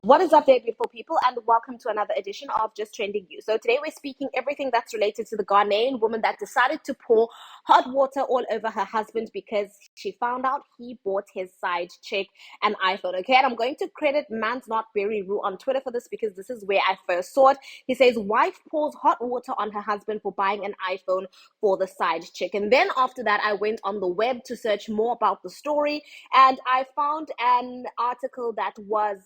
What is up there, beautiful people, and welcome to another edition of Just Trending You. So today we're speaking everything that's related to the Ghanaian woman that decided to pour hot water all over her husband because she found out he bought his side chick an iPhone. Okay, and I'm going to credit Man's Not Very Rude on Twitter for this because this is where I first saw it. He says, wife pours hot water on her husband for buying an iPhone for the side chick. And then after that, I went on the web to search more about the story, and I found an article that was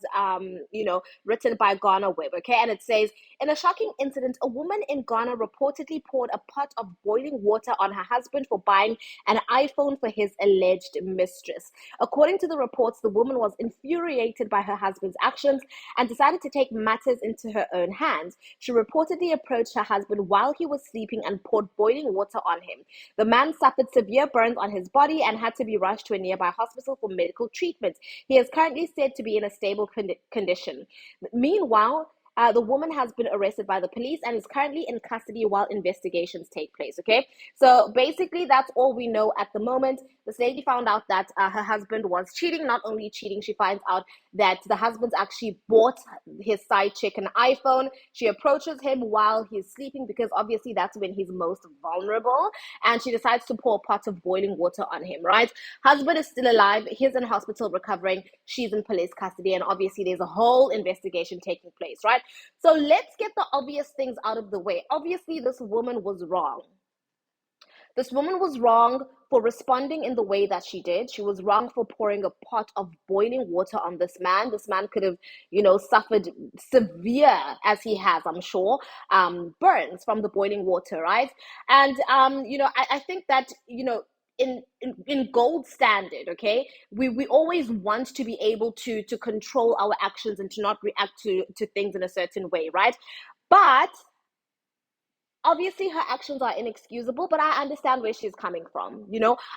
written by Ghana Web, okay? And it says, in a shocking incident, a woman in Ghana reportedly poured a pot of boiling water on her husband for buying an iPhone for his alleged mistress. According to the reports, the woman was infuriated by her husband's actions and decided to take matters into her own hands. She reportedly approached her husband while he was sleeping and poured boiling water on him. The man suffered severe burns on his body and had to be rushed to a nearby hospital for medical treatment. He is currently said to be in a stable condition. Meanwhile, the woman has been arrested by the police and is currently in custody while investigations take place. Okay, so basically that's all we know at the moment. This lady found out that her husband was cheating. Not only cheating, she finds out that the husband actually bought his side chick an iPhone. She approaches him while he's sleeping because obviously that's when he's most vulnerable, and she decides to pour a pot of boiling water on him, right? Husband is still alive. He's in hospital recovering. She's in police custody, and obviously there's a whole investigation taking place, right? So let's get the obvious things out of the way. Obviously, this woman was wrong. This woman was wrong for responding in the way that she did. She was wrong for pouring a pot of boiling water on this man. This man could have, suffered severe, as he has, I'm sure, burns from the boiling water, right? And, I think that, in gold standard, okay, we always want to be able to control our actions and to not react to things in a certain way, right? But obviously her actions are inexcusable, but I understand where she's coming from.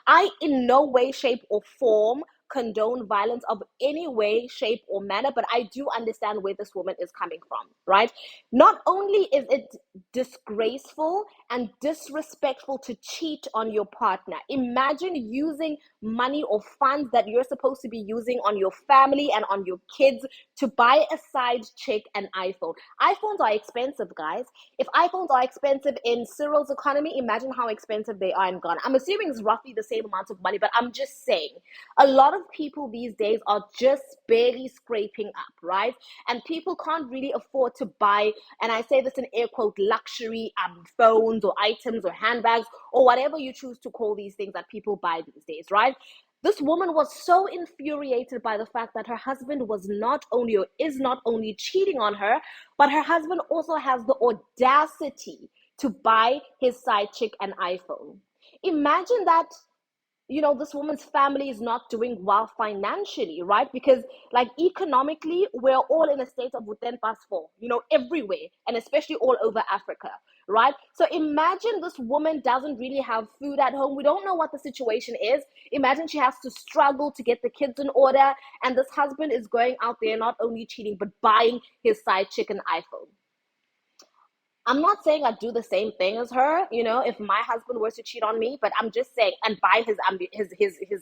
I in no way, shape, or form condone violence of any way, shape, or manner, but I do understand where this woman is coming from, right? Not only is it disgraceful and disrespectful to cheat on your partner, imagine using money or funds that you're supposed to be using on your family and on your kids to buy a side chick an iPhone. iPhones are expensive, guys. If iPhones are expensive in Cyril's economy, imagine how expensive they are in Ghana. I'm assuming it's roughly the same amount of money, but I'm just saying, a lot of people these days are just barely scraping up, right? And people can't really afford to buy, and I say this in air quote, luxury phones or items or handbags or whatever you choose to call these things that people buy these days, right? This woman was so infuriated by the fact that her husband was not only or is not only cheating on her, but her husband also has the audacity to buy his side chick an iPhone. Imagine that, this woman's family is not doing well financially, right? Because, like, economically, we're all in a state of within past four, everywhere, and especially all over Africa, right? So imagine this woman doesn't really have food at home. We don't know what the situation is. Imagine she has to struggle to get the kids in order, and this husband is going out there not only cheating, but buying his side chick an iPhone. I'm not saying I'd do the same thing as her, if my husband were to cheat on me, but I'm just saying, and buy his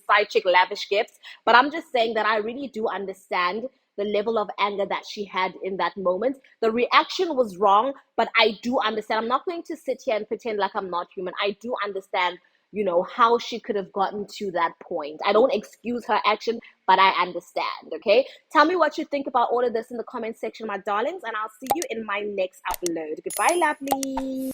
side chick lavish gifts. But I'm just saying that I really do understand the level of anger that she had in that moment. The reaction was wrong, but I do understand. I'm not going to sit here and pretend like I'm not human. I do understand, how she could have gotten to that point. I don't excuse her action, but I understand, okay? Tell me what you think about all of this in the comment section, my darlings, and I'll see you in my next upload. Goodbye, lovely.